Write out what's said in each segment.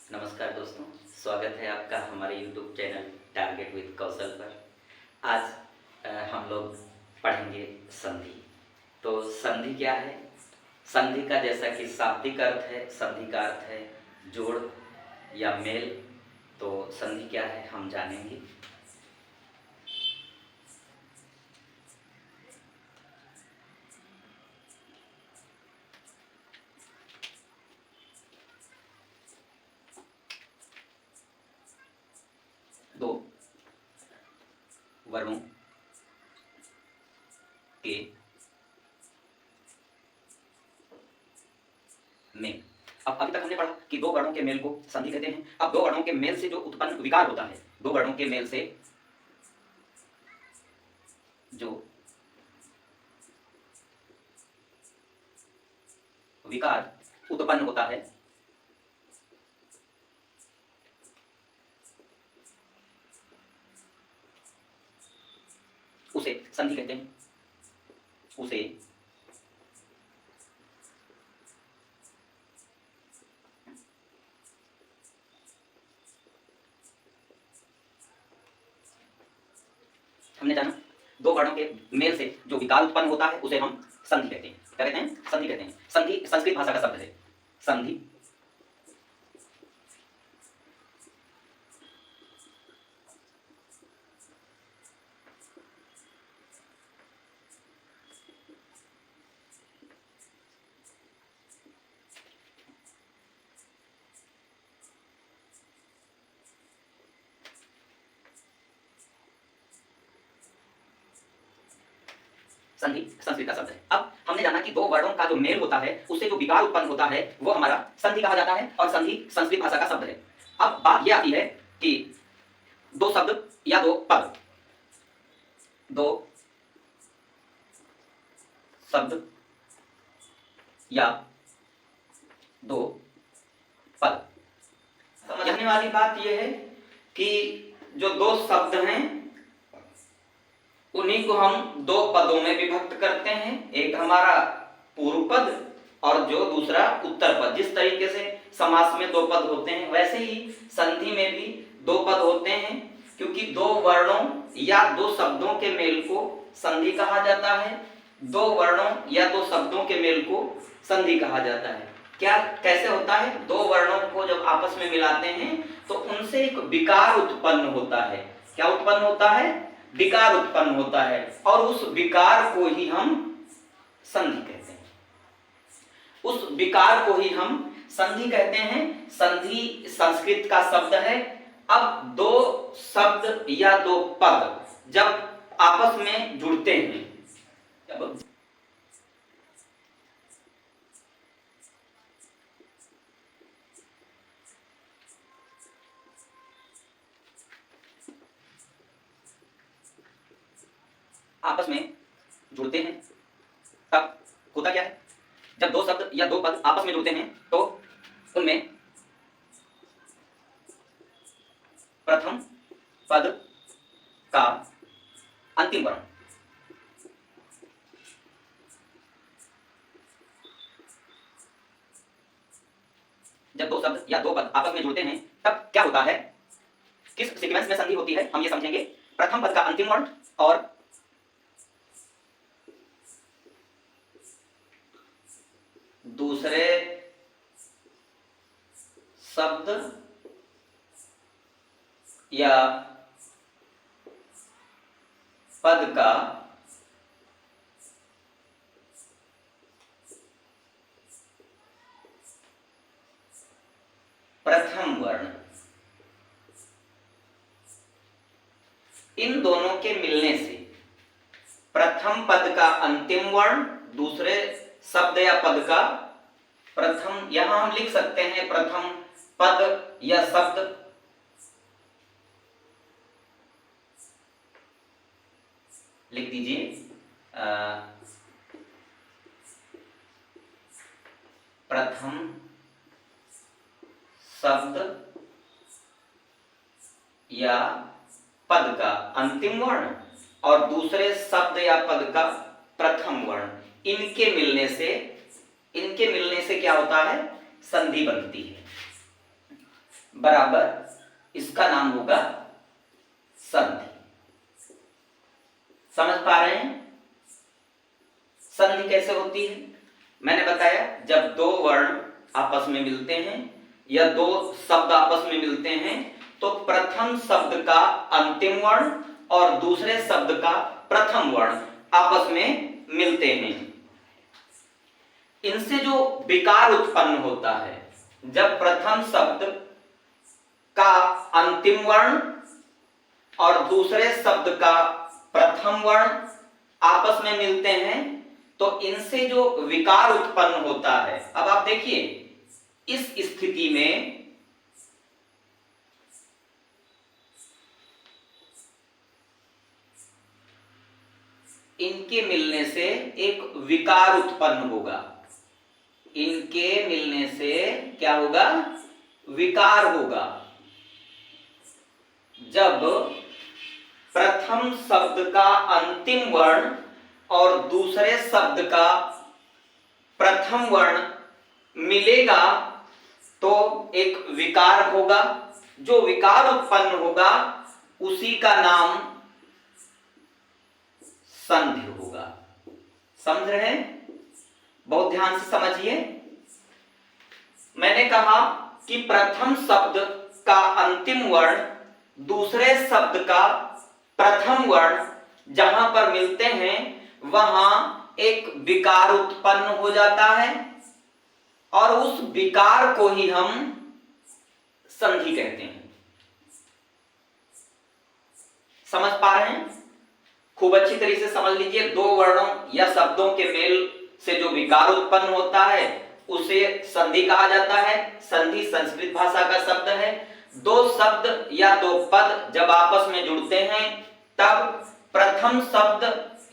नमस्कार दोस्तों, स्वागत है आपका हमारे YouTube चैनल टारगेट विद कौशल पर। आज हम लोग पढ़ेंगे संधि। तो संधि क्या है? संधि का जैसा कि शाब्दिक अर्थ है, संधि का अर्थ है जोड़ या मेल। तो संधि क्या है हम जानेंगे। दो वर्णों के मेल। अब अभी तक हमने पढ़ा कि दो वर्णों के मेल को संधि कहते हैं। अब दो वर्णों के मेल से जो उत्पन्न विकार होता है, दो वर्णों के मेल से जो विकार उत्पन्न होता है उसे संधि कहते हैं। उसे हमने जाना दो वर्णों के मेल से जो विकार उत्पन्न होता है उसे हम संधि कहते हैं। क्या कहते हैं? संधि कहते हैं। संधि संस्कृत भाषा का शब्द है। संधि संधि संस्कृत का शब्द है। अब हमने जाना कि दो वर्णों का जो मेल होता है उससे जो विकार उत्पन्न होता है वो हमारा संधि कहा जाता है और संधि संस्कृत भाषा का शब्द है। अब बात यह आती है कि दो शब्द या दो पद, दो शब्द या दो पद। समझने वाली बात यह है कि जो दो शब्द हैं उन्हीं को हम दो पदों में विभक्त करते हैं। एक हमारा पूर्व पद और जो दूसरा उत्तर पद। जिस तरीके से समास में दो पद होते हैं वैसे ही संधि में भी दो पद होते हैं, क्योंकि दो वर्णों या दो शब्दों के मेल को संधि कहा जाता है। दो वर्णों या दो शब्दों के मेल को संधि कहा जाता है। क्या कैसे होता है? दो वर्णों को जब आपस में मिलाते हैं तो उनसे एक विकार उत्पन्न होता है। क्या उत्पन्न होता है? विकार उत्पन्न होता है और उस विकार को ही हम संधि कहते हैं। उस विकार को ही हम संधि कहते हैं। संधि संस्कृत का शब्द है। अब दो शब्द या दो पद जब आपस में जुड़ते हैं, आपस में जुड़ते हैं तब होता क्या है? जब दो शब्द या दो पद आपस में जुड़ते हैं तो उनमें प्रथम पद का अंतिम वर्ण जब दो शब्द या दो पद आपस में जुड़ते हैं तब क्या होता है? किस सीक्वेंस में संधि होती है हम ये समझेंगे। प्रथम पद का अंतिम वर्ण और दूसरे शब्द या पद का प्रथम वर्ण। इन दोनों के मिलने से प्रथम पद का अंतिम वर्ण, दूसरे शब्द या पद का प्रथम, यहां हम लिख सकते हैं प्रथम पद या शब्द लिख दीजिए। प्रथम शब्द या पद का अंतिम वर्ण और दूसरे शब्द या पद का प्रथम वर्ण, इनके मिलने से क्या होता है? संधि बनती है। बराबर इसका नाम होगा संधि। समझ पा रहे हैं संधि कैसे होती है? मैंने बताया जब दो वर्ण आपस में मिलते हैं या दो शब्द आपस में मिलते हैं तो प्रथम शब्द का अंतिम वर्ण और दूसरे शब्द का प्रथम वर्ण आपस में मिलते हैं। इनसे जो विकार उत्पन्न होता है, जब प्रथम शब्द का अंतिम वर्ण और दूसरे शब्द का प्रथम वर्ण आपस में मिलते हैं तो इनसे जो विकार उत्पन्न होता है, अब आप देखिए इस स्थिति में इनके मिलने से एक विकार उत्पन्न होगा। इनके मिलने से क्या होगा? विकार होगा। जब प्रथम शब्द का अंतिम वर्ण और दूसरे शब्द का प्रथम वर्ण मिलेगा तो एक विकार होगा। जो विकार उत्पन्न होगा उसी का नाम संधि होगा। समझ रहे हैं? बहुत ध्यान से समझिए। मैंने कहा कि प्रथम शब्द का अंतिम वर्ण दूसरे शब्द का प्रथम वर्ण जहां पर मिलते हैं वहां एक विकार उत्पन्न हो जाता है और उस विकार को ही हम संधि कहते हैं। समझ पा रहे हैं? खूब अच्छी तरीके से समझ लीजिए। दो वर्णों या शब्दों के मेल से जो विकार उत्पन्न होता है उसे संधि कहा जाता है। संधि संस्कृत भाषा का शब्द है। दो शब्द या दो पद जब आपस में जुड़ते हैं तब प्रथम शब्द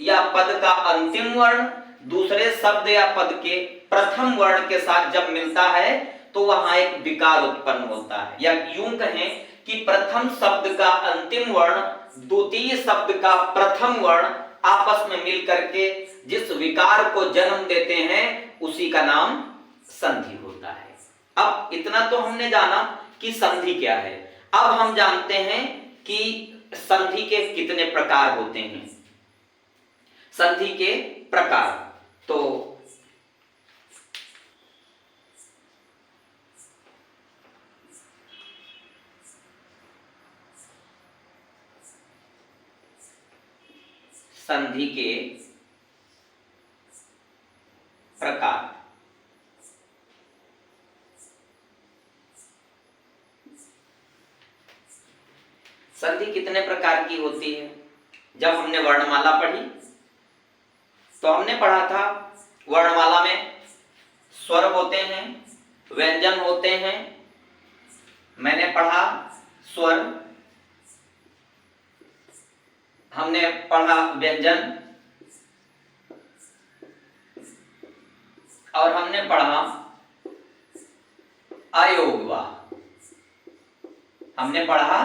या पद का अंतिम वर्ण दूसरे शब्द या पद के प्रथम वर्ण के साथ जब मिलता है तो वहां एक विकार उत्पन्न होता है। या यूं कहें कि प्रथम शब्द का अंतिम वर्ण द्वितीय शब्द का प्रथम वर्ण आपस में मिल करके जिस विकार को जन्म देते हैं उसी का नाम संधि होता है। अब इतना तो हमने जाना कि संधि क्या है। अब हम जानते हैं कि संधि के कितने प्रकार होते हैं। संधि के प्रकार तो संधि के प्रकार संधि कितने प्रकार की होती है? जब हमने वर्णमाला पढ़ी तो हमने पढ़ा था वर्णमाला में स्वर होते हैं, व्यंजन होते हैं। मैंने पढ़ा स्वर, हमने पढ़ा व्यंजन और हमने पढ़ा अयोगवाह। हमने पढ़ा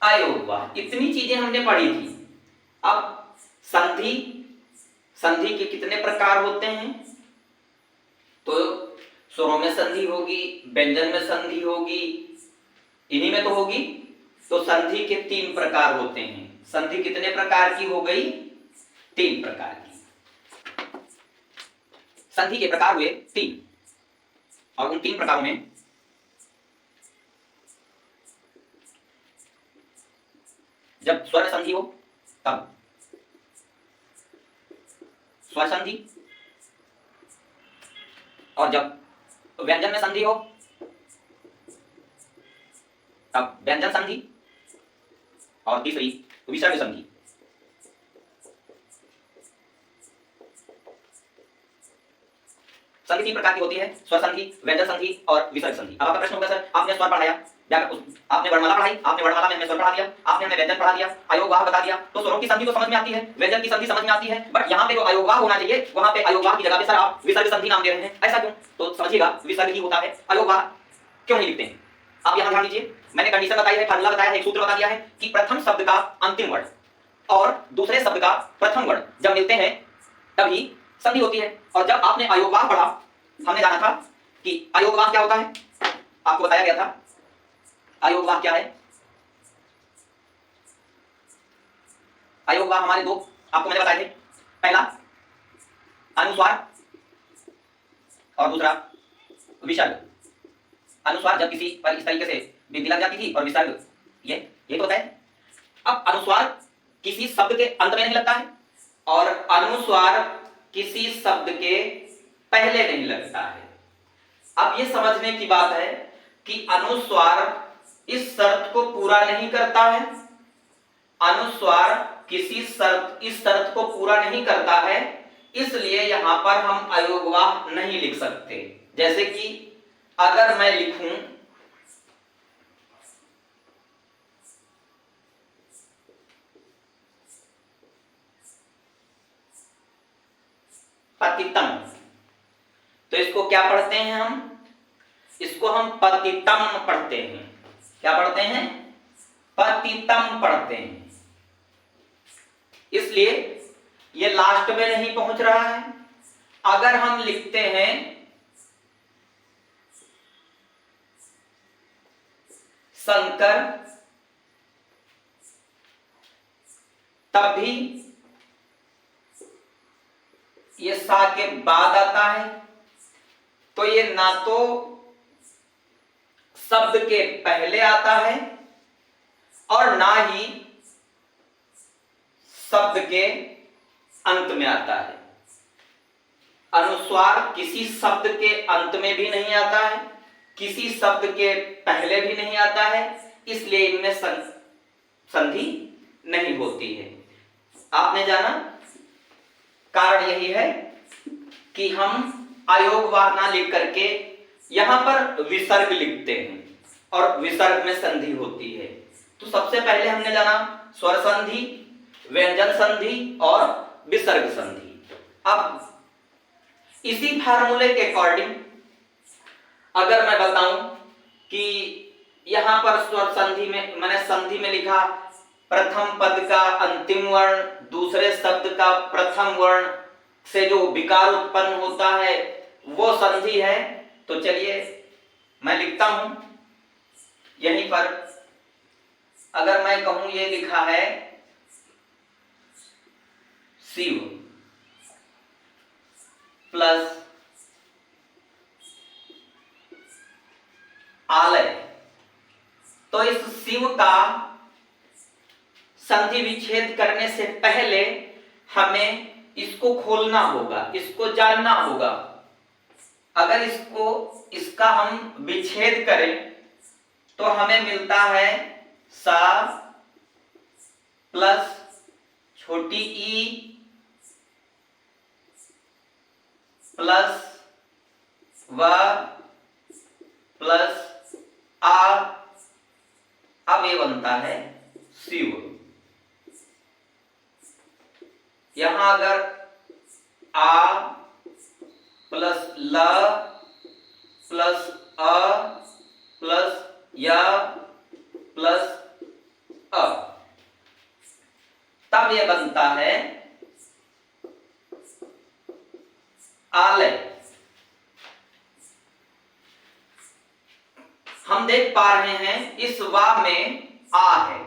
अयोगवाह। इतनी चीजें हमने पढ़ी थी। अब संधि, संधि के कितने प्रकार होते हैं? तो स्वरों में संधि होगी, व्यंजन में संधि होगी, इन्हीं में तो होगी। तो संधि के 3 प्रकार होते हैं। संधि कितने प्रकार की हो गई? 3 प्रकार की। संधि के प्रकार हुए 3 और उन 3 प्रकारों में जब स्वर संधि हो तब स्वर संधि, और जब व्यंजन में संधि हो तब व्यंजन संधि, और तीसरी विसर्ग संधि। संधि 3 प्रकार की होती है, स्वर संधि, व्यंजन संधि और विसर्ग संधि। अब आपका प्रश्न होगा सर आपने स्वर पढ़ाया, आपने वर्णमाला पढ़ाई, आपने वर्णमाला में हमें स्वर पढ़ा दिया, आपने हमें व्यंजन पढ़ा दिया, अयोगवाह बता दिया, तो स्वरों की संधि तो समझ में आती है, व्यंजन की संधि समझ में आती है, बट यहाँ पे जो अयोगवाह होना चाहिए वहां पे अयोगवाह की जगह पे सर आप विसर्ग संधि नाम दे रहे हैं। ऐसा क्यों? तो समझिएगा विसर्ग ही होता है, अयोगवाह क्यों नहीं लिखते हैं। आप यहाँ ध्यान दीजिए, मैंने कंडीशन बताई है, फार्मूला बताया है, एक सूत्र बता दिया है कि प्रथम शब्द का अंतिम वर्ण और दूसरे शब्द का प्रथम वर्ण जब मिलते हैं तभी संधि होती है। और जब आपने अयोगवाह पढ़ा, हमने जाना था कि अयोगवाह क्या होता है, आपको बताया गया था अयोगवाह क्या है? अयोगवाह हमारे दो आपको मैंने बताए थे, पहला अनुस्वार और दूसरा विसर्ग। अनुस्वार जब किसी पर इस तरीके से बिंदी लग जाती थी और विसर्ग ये तो होता है। अब अनुस्वार किसी शब्द के अंत में नहीं लगता है और अनुस्वार किसी शब्द के पहले नहीं लगता है। अब ये समझने की बात है कि अनुस्वार इस शर्त को पूरा नहीं करता है, अनुस्वार किसी शर्त इस शर्त को पूरा नहीं करता है, इसलिए यहां पर हम अयोगवाह नहीं लिख सकते। जैसे कि अगर मैं लिखूं पतितम, तो इसको क्या पढ़ते हैं हम? इसको हम पतितम पढ़ते हैं। क्या पढ़ते हैं? पतितम पढ़ते हैं। इसलिए ये लास्ट में नहीं पहुंच रहा है। अगर हम लिखते हैं शंकर, तब भी ये सा के बाद आता है, तो ये ना तो शब्द के पहले आता है और ना ही शब्द के अंत में आता है। अनुस्वार किसी शब्द के अंत में भी नहीं आता है, किसी शब्द के पहले भी नहीं आता है, इसलिए इनमें संधि नहीं होती है। आपने जाना कारण यही है कि हम अयोगवाह ना लिख करके यहां पर विसर्ग लिखते हैं और विसर्ग में संधि होती है। तो सबसे पहले हमने जाना स्वर संधि, व्यंजन संधि और विसर्ग संधि। अब इसी फार्मूले के अकॉर्डिंग अगर मैं बताऊं कि यहां पर स्वर संधि में मैंने संधि में लिखा प्रथम पद का अंतिम वर्ण दूसरे शब्द का प्रथम वर्ण से जो विकार उत्पन्न होता है वो संधि है, तो चलिए मैं लिखता हूं यहीं पर। अगर मैं कहूं ये लिखा है शिव प्लस आलय, तो इस शिव का संधि विच्छेद करने से पहले हमें इसको खोलना होगा, इसको जानना होगा। अगर इसका हम विच्छेद करें तो हमें मिलता है सा प्लस छोटी ई प्लस व प्लस आ, अब ये बनता है शिव। यहां अगर आ प्लस ल प्लस अ प्लस य प्लस अ, तब यह बनता है आलय। हम देख पा रहे हैं इस वा में आ है,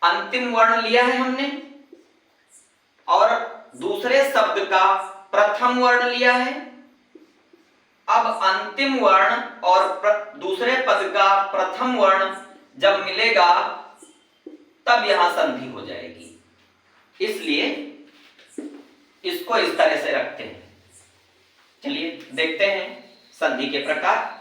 अंतिम वर्ण लिया है हमने और दूसरे शब्द का प्रथम वर्ण लिया है। अब अंतिम वर्ण और दूसरे पद का प्रथम वर्ण जब मिलेगा तब यहां संधि हो जाएगी, इसलिए इसको इस तरह से रखते हैं। चलिए देखते हैं संधि के प्रकार।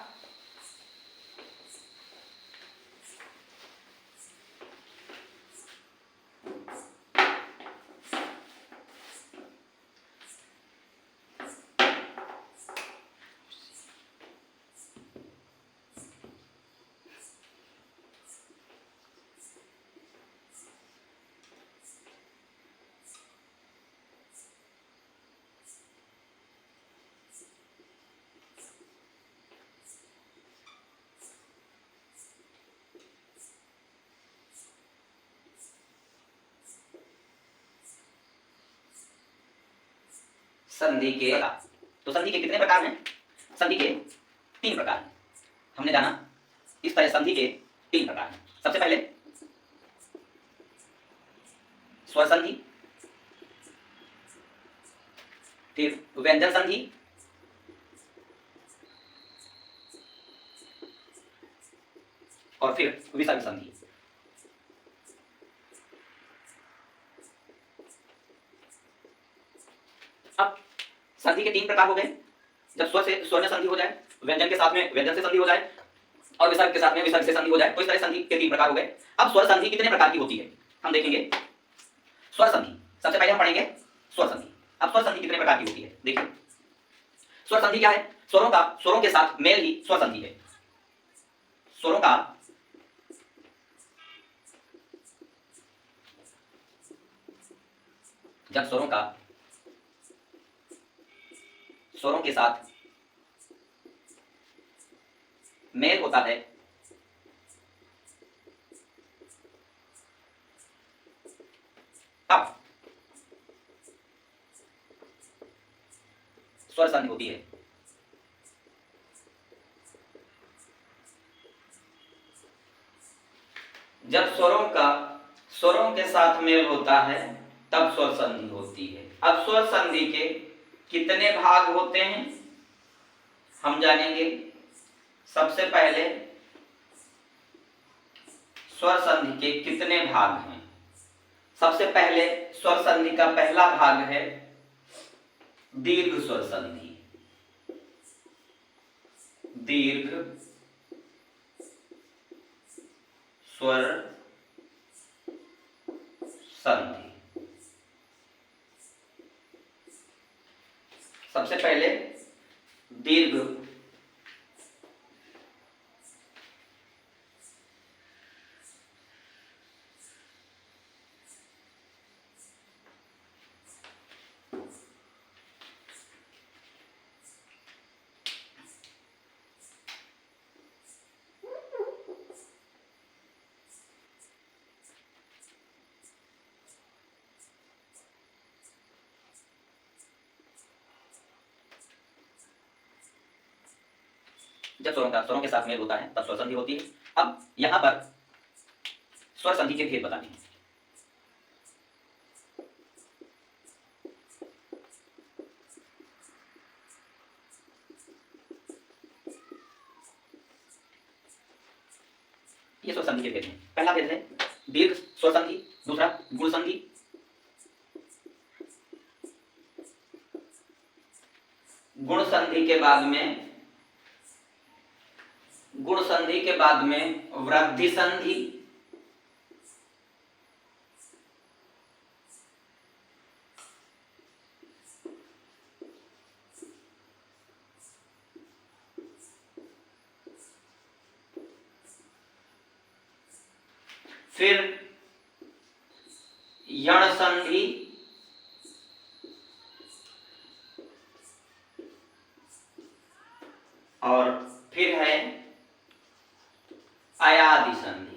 संधि के तो संधि के कितने प्रकार हैं? संधि के 3 प्रकार हमने जाना। इस तरह संधि के 3 प्रकार हैं। सबसे पहले स्वर संधि, फिर व्यंजन संधि, और फिर विसर्ग संधि। अब संधि के 3 प्रकार हो गए। जब स्वर से स्वर में संधि हो जाए, व्यंजन के साथ में व्यंजन से संधि हो जाए और विसर्ग के साथ में विसर्ग से संधि हो जाए, तो इस तरह संधि के 3 प्रकार हो गए। अब स्वर संधि कितने प्रकार की होती है हम देखेंगे। स्वर संधि सबसे पहले हम पढ़ेंगे स्वर संधि। अब स्वर संधि कितने प्रकार की होती है देखिए। स्वर संधि क्या है? स्वरों के साथ मेल ही स्वर संधि है। स्वरों का जब स्वरों के साथ मेल होता है तब स्वर संधि होती है। जब स्वरों के साथ मेल होता है तब स्वर संधि होती है। अब स्वर संधि के कितने भाग होते हैं हम जानेंगे। सबसे पहले स्वर संधि के कितने भाग हैं। सबसे पहले स्वर संधि का पहला भाग है दीर्घ स्वर संधि। दीर्घ स्वर संधि। सबसे पहले दीर्घ जब स्वरों के साथ मेल होता है तब स्वर संधि होती है। अब यहां पर स्वर संधि के भेद बताने हैं। ये स्वर संधि के भेद हैं। पहला भेद है दीर्घ स्वर संधि, दूसरा गुण संधि। गुण संधि के बाद में वृद्धि संधि। फिर यण संधि, और फिर है अयादि संधि।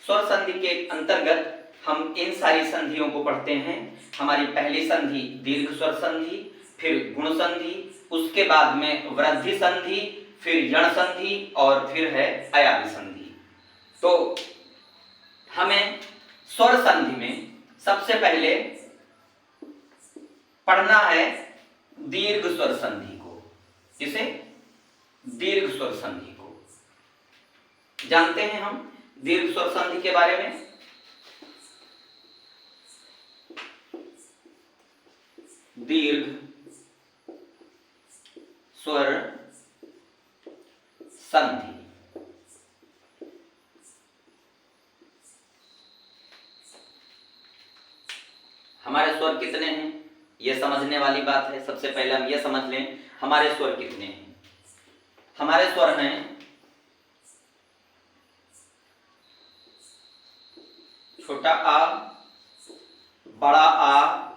स्वर संधि के अंतर्गत हम इन सारी संधियों को पढ़ते हैं। हमारी पहली संधि दीर्घ स्वर संधि, फिर गुण संधि, उसके बाद में वृद्धि संधि, फिर यण संधि और फिर है अयादि संधि। तो हमें स्वर संधि में सबसे पहले पढ़ना है दीर्घ स्वर संधि को। जिसे दीर्घ स्वर संधि को जानते हैं हम दीर्घ स्वर संधि के बारे में। दीर्घ स्वर संधि हमारे स्वर कितने हैं ये समझने वाली बात है। सबसे पहले हम ये समझ लें हमारे स्वर कितने हैं। हमारे स्वर हैं छोटा आ, बड़ा आ,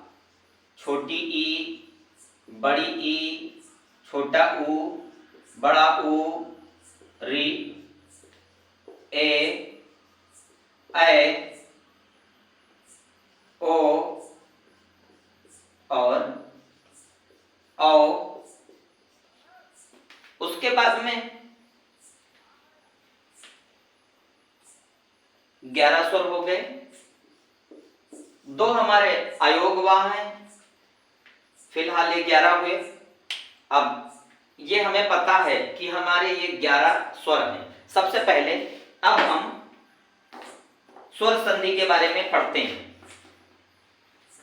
छोटी ई, बड़ी ई, छोटा ऊ, बड़ा ऊ, री, ए, ओ और और उसके बाद में 11 स्वर हो गए। दो हमारे अयोगवाह हैं, फिलहाल ये 11 हुए। अब ये हमें पता है कि हमारे ये 11 स्वर हैं। सबसे पहले अब हम स्वर संधि के बारे में पढ़ते हैं।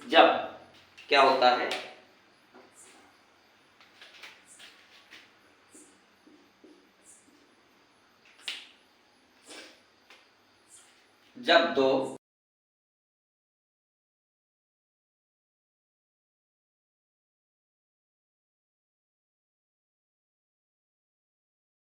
जब क्या होता है, जब दो